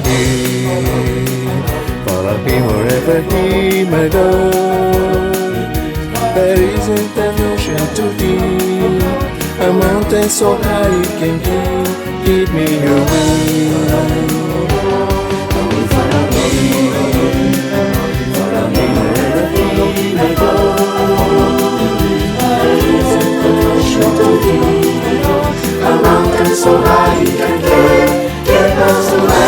him. Follow him wherever he may go. There isn't an ocean too deep, a mountain so high it can give me your wings. Follow me wherever he may go. There isn't an ocean too deep, a mountain so high it can give us away.